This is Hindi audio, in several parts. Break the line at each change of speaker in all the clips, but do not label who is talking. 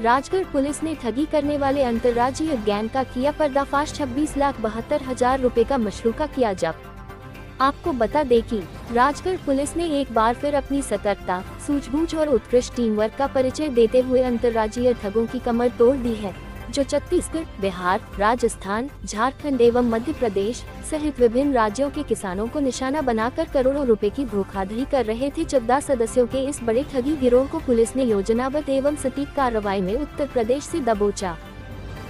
राजगढ़ पुलिस ने ठगी करने वाले अंतर्राज्यीय गैंग का किया पर्दाफाश। 26,72,000 रुपए का मशरूका किया जब्त। आपको बता दें कि राजगढ़ पुलिस ने एक बार फिर अपनी सतर्कता, सूझबूझ और उत्कृष्ट टीम वर्क का परिचय देते हुए अंतर्राज्यीय ठगों की कमर तोड़ दी है, जो छत्तीसगढ़, बिहार, राजस्थान, झारखंड एवं मध्य प्रदेश सहित विभिन्न राज्यों के किसानों को निशाना बनाकर करोड़ों रुपए की धोखाधड़ी कर रहे थे। 14 सदस्यों के इस बड़े ठगी गिरोह को पुलिस ने योजनाबद्ध एवं सटीक कार्रवाई में उत्तर प्रदेश से दबोचा।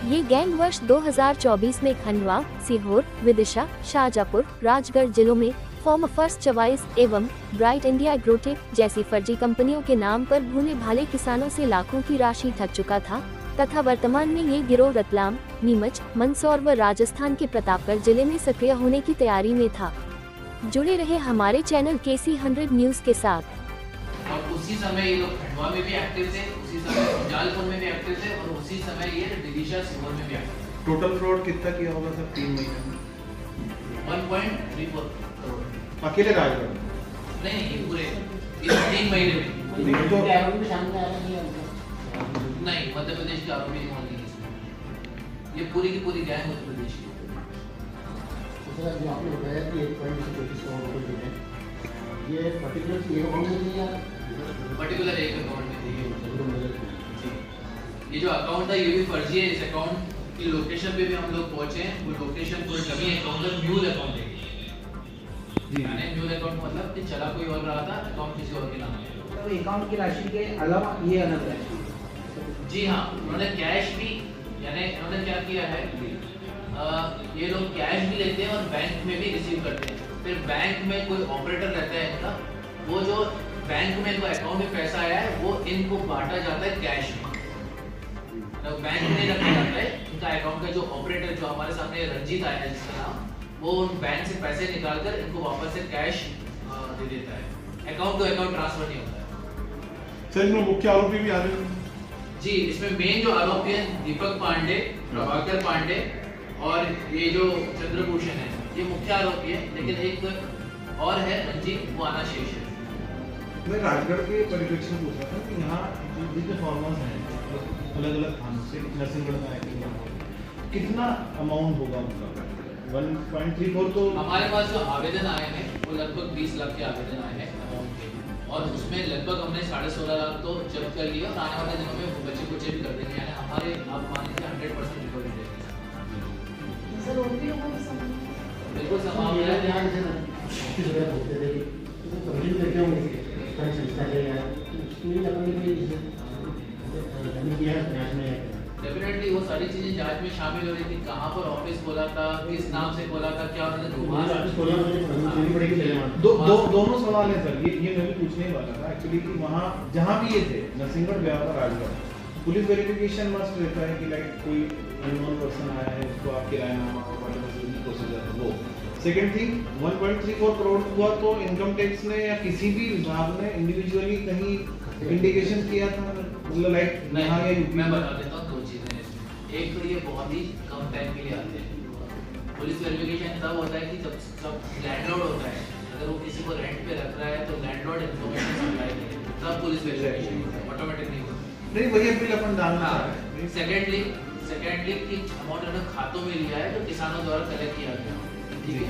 ये गैंग वर्ष 2024 में खंडवा, सीहोर, विदिशा, शाहजहाँपुर, राजगढ़ जिलों में फॉर्म फर्स्ट चवाइस एवं ब्राइट इंडिया एग्रोटेक जैसी फर्जी कंपनियों के नाम पर भूले भाले किसानों से लाखों की राशि ठग चुका था तथा वर्तमान में ये गिरोह रतलाम, नीमच, मंदसौर व राजस्थान के प्रतापगढ़ जिले में सक्रिय होने की तैयारी में था। जुड़े रहे हमारे चैनल KC 100 न्यूज के साथ।
और उसी समय ये लोग खंडवा में भी एक्टिव थे, उसी समय जालपुर में भी एक्टिव थे और उसी समय ये विदिशा सीहोर में भी एक्टिव थे।
टोटल फ्रॉड कितना किया होगा सर 3 महीने में?
1.34 करोड़।
अकेले राजगढ़?
नहीं, ये पूरे 3 महीने में।
तो
नहीं, मध्य प्रदेश के आरोपी नहीं है इसमें। ये पूरी की पूरी गैंग मध्य प्रदेश की।
सर जो आपने बताया कि 1.24 करोड़ रुपए जो है ये पर्टिकुलर एक अकाउंट में नहीं है,
पर्टिकुलर एक अकाउंट में थी जी। ये जो अकाउंट था ये भी फर्जी है। इस अकाउंट की लोकेशन पे भी हम लोग पहुंचे हैं। वो लोकेशन पूरा डमी अकाउंट है, म्यूल अकाउंट है जी। यानी म्यूल अकाउंट मतलब कि चला कोई और रहा था, अकाउंट किसी और के नाम है।
तो अकाउंट की राशि के अलावा ये अलग राशि
जी हाँ, उन्होंने कैश भी, यानी उन्होंने क्या किया है, ये लोग कैश भी लेते हैं और बैंक में भी रिसीव करते हैं। फिर बैंक में कोई ऑपरेटर रहता है इनका, वो जो बैंक में इनको अकाउंट में पैसा आया है वो इनको बांटा जाता है कैश में। तो बैंक में रखा जाता है इनका अकाउंट का जो ऑपरेटर, जो हमारे सामने रंजीत आया है जिसका नाम, वो उन बैंक से पैसे निकालकर इनको वापस से कैश दे देता है। अकाउंट टू अकाउंट ट्रांसफर नहीं होता है।
सर इसमें मुख्य आरोपी भी आ रहे हैं
जी। इसमें मेन जो आरोपी है दीपक पांडे, प्रभाकर पांडे और ये जो चंद्रभूषण है, ये मुख्य आरोपी है। लेकिन एक और है रंजीत, वो आना शेष है।
मैं राजगढ़ के परिप्रेक्ष्य में पूछ रहा था कि यहाँ जितने फॉर्मर्स हैं अलग अलग थानों से, नरसिंहगढ़ में आए, कितना अमाउंट होगा उनका? 1.34 तो
हमारे पास जो आवेदन आए हैं वो लगभग 20 लाख के आवेदन आए हैं अमाउंट के, और उसमें लगभग हमने 16.5 लाख तो जब्त कर लिया और आने वाले दिनों में बच्चे कुछ भी कर देंगे। यानी हमारे आप मान लीजिए 100% रिकवरी देंगे। बिल्कुल समाप्त है।
ध्यान से ना किस जगह होते थे तो कभी भी क्यों नहीं संस्था ले यार स्कूल अपने लिए जमीन किया प्रयास में है।
डेफिनेटली वो सारी चीजें जांच में शामिल हो रही थी। कहाँ पर ऑफिस खोला था, किस नाम से खोला था, क्या उन्होंने
दोनों सवाल है सर। ये मैं भी पूछने ही वाला था एक्चुअली कि वहाँ जहाँ भी ये थे, Narsinghgarh, Bihar, Rajgarh, police verification must रहता है कि लाइक कोई अननोन पर्सन आया है, उसको आप किरायानामा और प्रोसीजर है वो। सेकंड थिंग, 1.34 करोड़ हुआ तो इनकम टैक्स ने या किसी भी विभाग ने इंडिविजुअली कहीं इंडिकेशन किया था, मतलब लाइक
यहाँ या यूपी? मैं बता देता हूँ 2 चीजें इसमें। एक तो ये बहुत ही कम टाइम के लिए आते हैं। पुलिस वेरिफिकेशन तब होता है कि जब लैंडलॉर्ड होता है, अगर वो किसी को रेंट पे रख रहा है तो लैंडलॉर्ड इन्फॉर्मेशन सप्लाई करे तब पुलिस वेरिफिकेशन होता है, ऑटोमेटिक नहीं होता।
नहीं, वही अपील अपन डालना है।
सेकेंडली कि अमाउंट उन्होंने खातों में लिया है जो किसानों द्वारा कलेक्ट किया गया, ठीक है।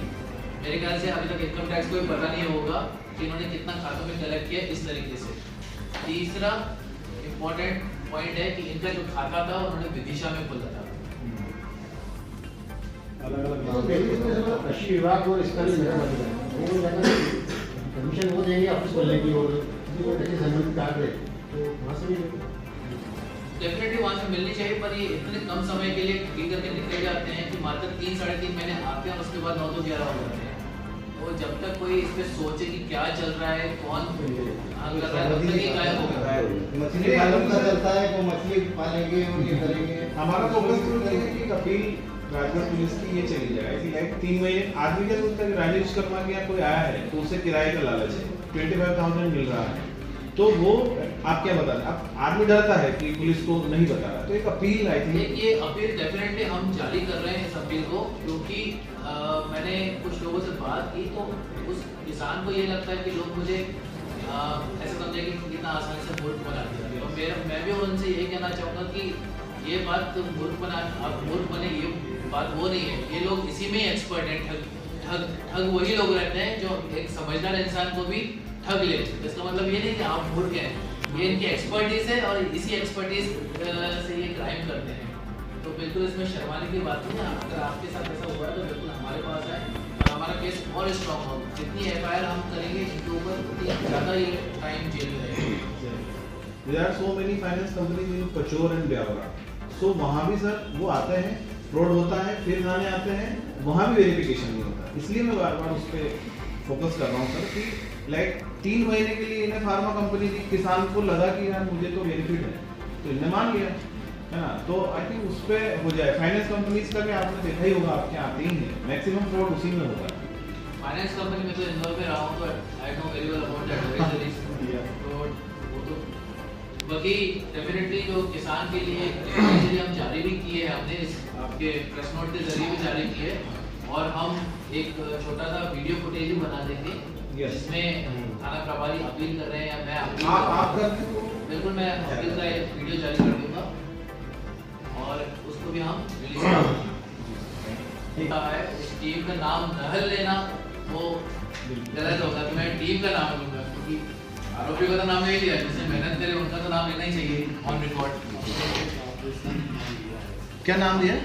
मेरे ख्याल से अभी तक इनकम टैक्स को भी पता नहीं होगा कि इन्होंने कितना खातों में कलेक्ट किया इस तरीके से। तीसरा इम्पोर्टेंट पॉइंट है कि इनका जो खाता था उन्होंने विदिशा में खोला था।
कृषि विभाग और इसका भी परमिशन वो देंगे ऑफिस खोलने की और संबंधित कागज तो वहाँ से भी
डेफिनेटली वहाँ से मिलनी चाहिए, पर ये इतने कम समय के लिए ठगी करके निकल जाते हैं कि मात्र 3-3.5 महीने आते हैं और उसके बाद 9-11 हो जाते हैं। वो जब तक कोई इस पे सोचे कि क्या चल रहा है, कौन कर रहा है, तब तक ये गायब हो गया।
मछली पालन का चलता है, वो मछली पालेंगे और ये करेंगे।
हमारा फोकस तो ये है कि अपील राजगढ़ पुलिस की ये चली जाए कि लाइक 3 महीने आदमी क्या सोचता है कि राजेश शर्मा के यहाँ कोई आया है तो उसे किराए का लालच है, 25,000 मिल रहा है, तो वो आप क्या बता रहे हैं? अब आदमी डरता है कि पुलिस को नहीं बता रहा, तो एक अपील आई थी।
ये अपील डेफिनेटली हम जारी कर रहे हैं इस अपील को, क्योंकि मैंने कुछ लोगों से बात की तो उस किसान को ये लगता है कि लोग मुझे ऐसा समझे कि कितना आसानी से वोट बना दिया, मैं भी उनसे ये कहना चाहूँगा कि ये बात मूर्ख बने, ये बात वो नहीं है। ये लोग इसी में एक्सपर्ट हैं। ठग वही लोग रहते हैं जो एक समझदार इंसान को भी ठग ले। इसका मतलब ये नहीं कि आप मूर्ख हैं, ये इनकी एक्सपर्टीज है और इसी एक्सपर्टीज से ये क्राइम करते हैं। तो बिल्कुल इसमें शर्माने की बात नहीं है। अगर आपके साथ ऐसा हुआ है तो बिल्कुल हमारे पास आए और हमारा केस और स्ट्रॉन्ग हो। जितनी FIR हम करेंगे इनके ऊपर उतनी ज़्यादा ये टाइम जेल में रहेगी।
There are so many finance companies in Pachor and Biawara. So वहाँ भी सर वो आते हैं, फ्रॉड होता है, फिर थाने आते हैं, वहाँ भी वेरिफिकेशन नहीं होता। इसलिए मैं बार बार उस पर फोकस कर रहा हूँ सर कि लाइक 3 महीने के लिए इन्हें फार्मा कंपनी दी, किसान को लगा कि यार मुझे तो बेनिफिट है, तो इन्हें मान लिया है ना। तो आई थिंक उस पर हो जाए। फाइनेंस कंपनीज का भी आपने देखा ही होगा, आपके आते ही हैं, मैक्सिमम फ्रॉड उसी में होता है।
फाइनेंस कंपनी में तो इंदौर में रहा हूँ, तो I know very well about that advisories. तो वो तो बाकी डेफिनेटली जो किसान के लिए एडवाइजरी हम जारी भी किए हैं, हमने इस आपके प्रेस नोट के जरिए भी जारी किए और हम एक छोटा सा वीडियो फुटेज भी बना देंगे जिसमें थाना प्रभारी अपील कर रहे हैं या मैं अपील बिल्कुल मैं अपील का एक वीडियो जारी कर दूंगा और उसको भी हम रिलीज करेंगे। इस टीम का नाम नहल लेना वो गलत होगा, तो मैं टीम का नाम लूंगा क्योंकि आरोपी का तो नाम नहीं लिया, जिससे मेहनत करे उनका तो नाम लेना ही चाहिए ऑन रिकॉर्ड।
क्या नाम दिया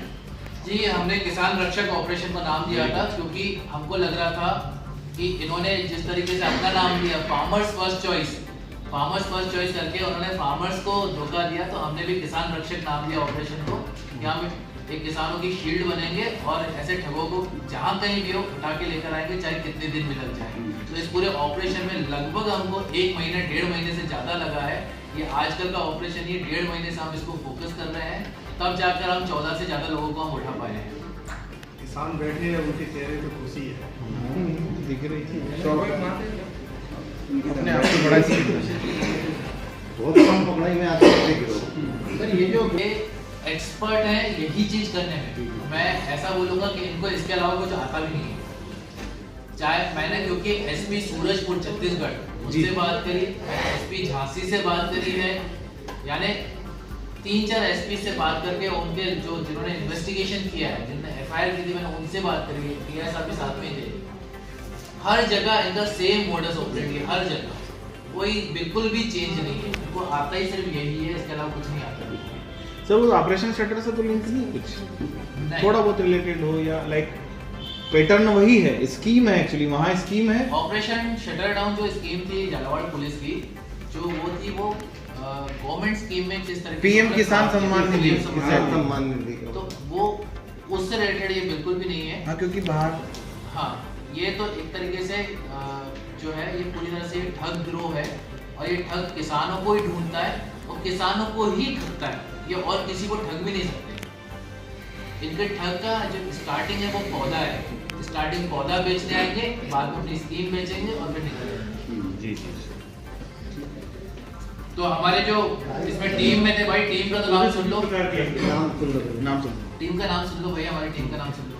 जी? हमने किसान रक्षक ऑपरेशन को नाम दिया था क्योंकि हमको लग रहा था कि इन्होंने जिस तरीके से अपना नाम दिया फार्मर्स फर्स्ट चॉइस करके उन्होंने फार्मर्स को धोखा दिया, तो हमने भी किसान रक्षक नाम दिया ऑपरेशन को। यहाँ में एक किसानों की शील्ड बनेंगे और ऐसे ठगों को जहाँ कहीं भी हो उठा के लेकर आएंगे, चाहे कितने दिन में लग जाए। तो इस पूरे ऑपरेशन में लगभग हमको 1 महीने 1.5 महीने से ज़्यादा लगा है। ये आजकल का ऑपरेशन, ये 1.5 महीने से हम इसको फोकस कर रहे हैं, तब जाकर हम 14 से ज़्यादा लोगों को हम उठा पाए हैं।
किसान बैठे हैं, उनके चेहरे पे खुशी है,
दिख रही थी
अपने आप को बड़ा बहुत कम पकड़ाई में आते हैं। सर ये जो
एक्सपर्ट है यही चीज करने में, मैं ऐसा बोलूंगा कि इनको इसके अलावा कुछ आता भी नहीं है। चाहे मैंने क्योंकि SP सूरजपुर छत्तीसगढ़ उससे बात करी, SP झांसी से बात करी है, यानी 3-4 SP से बात करके उनके जिन्होंने इन्वेस्टिगेशन किया है, जिन्होंने FIR की थी, मैंने उनसे बात करी है। PI साहब के साथ में थे। हर जगह इनका सेम मोडस ऑपरेंडी, हर जगह कोई बिल्कुल भी चेंज नहीं है। इनको आता ही सिर्फ यही है, इसके अलावा कुछ नहीं आता।
सर वो ऑपरेशन शटर से तो लिंक नहीं कुछ थोड़ा बहुत रिलेटेड हो या लाइक पैटर्न वही है, स्कीम है एक्चुअली, वहाँ स्कीम है।
ऑपरेशन शटर डाउन जो स्कीम थी झालावाड़ पुलिस की, जो वो थी वो गवर्नमेंट स्कीम में किस तरह
PM किसान सम्मान निधि,
तो वो उससे रिलेटेड ये बिल्कुल भी नहीं है।
हाँ क्योंकि बाहर
हाँ ये तो एक तरीके से जो है ये पूरी तरह से ठग गिरोह है और ये ठग किसानों को ही ढूंढता है और किसानों को ही ठगता है, ये और किसी को ठग भी नहीं सकते। इनके ठग का जो स्टार्टिंग है वो पौधा है, स्टार्टिंग पौधा बेचने आएंगे, बाद में अपनी स्कीम बेचेंगे और फिर निकल जाएंगे।
जी जी।
तो हमारे जो इसमें टीम में थे भाई, टीम का तो नाम सुन लो,
नाम सुन
टीम का नाम सुन लो भैया, हमारी टीम का नाम सुन लो।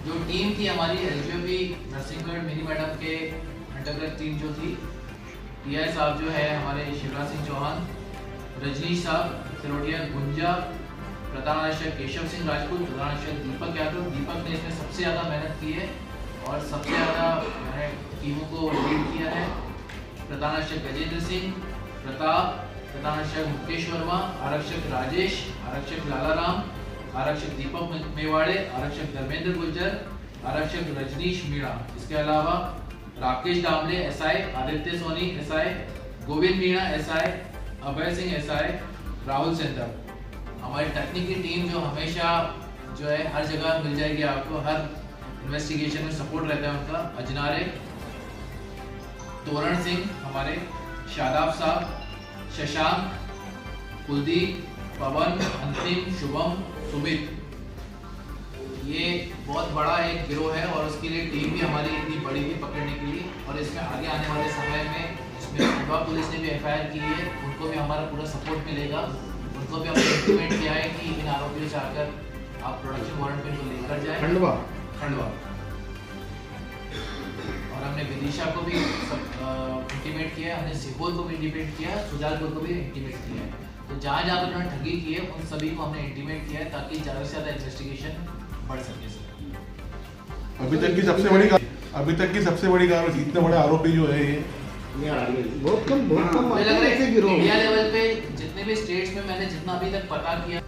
जो टीम थी हमारी LGOP नरसिंहगढ़ मिनी मैडम के अंडरग्रेड टीम जो थी, PI साहब जो है हमारे शिवराज सिंह चौहान, रजनीश साहब सिरोटिया गुंजा, प्रधानाचार्य केशव सिंह राजपूत, प्रधानाचार्य दीपक यादव। दीपक ने इसमें सबसे ज़्यादा मेहनत की है और सबसे ज़्यादा टीमों को लीड किया है। प्रधानाचार्य गजेंद्र सिंह प्रताप, प्रधानाचार्य मुकेश वर्मा, आरक्षक राजेश, आरक्षक लालाराम, आरक्षक दीपक मेवाड़े, आरक्षक धर्मेंद्र गुर्जर, आरक्षक रजनीश मीणा। इसके अलावा Rakesh Damle SI, Aditya Soni SI, Govind Meena SI, Abhay Singh SI, Rahul सेंटर। हमारी तकनीकी टीम जो हमेशा जो है हर जगह मिल जाएगी आपको, हर इन्वेस्टिगेशन में सपोर्ट रहता है उनका। अजनारे, तोरण सिंह हमारे, शादाब साहब, शशांक, कुलदीप, पवन, अंतिम, शुभम, सुमित। ये बहुत बड़ा एक गिरोह है और उसके लिए टीम भी हमारी इतनी बड़ी थी पकड़ने के लिए। और इसमें आगे आने वाले समय में इसमें खंडवा पुलिस ने भी FIR की है, उनको भी हमारा पूरा सपोर्ट मिलेगा। उनको भी हमने इंप्लीमेंट किया है कि इन आरोपियों से आकर आप प्रोडक्शन वारंट पे इनको लेकर जाए खंडवा। और हमने विदिशा को भी इंटीमेट किया है, हमने सीहोर को भी इंटीमेट किया है, शुजालपुर को भी इंटीमेट किया है। तो जहाँ जहाँ पर उन्होंने ठगी की है उन सभी को हमने इंटीमेट किया है ताकि ज़्यादा से ज़्यादा इन्वेस्टिगेशन बढ़ सके सर।
अभी तक की सबसे बड़ी कार्रवाई, इतने बड़े आरोपी जो है ये
बहुत कम
मुझे लग रहा है
गिरोह
इंडिया लेवल पे जितने भी स्टेट्स में मैंने जितना अभी तक पता किया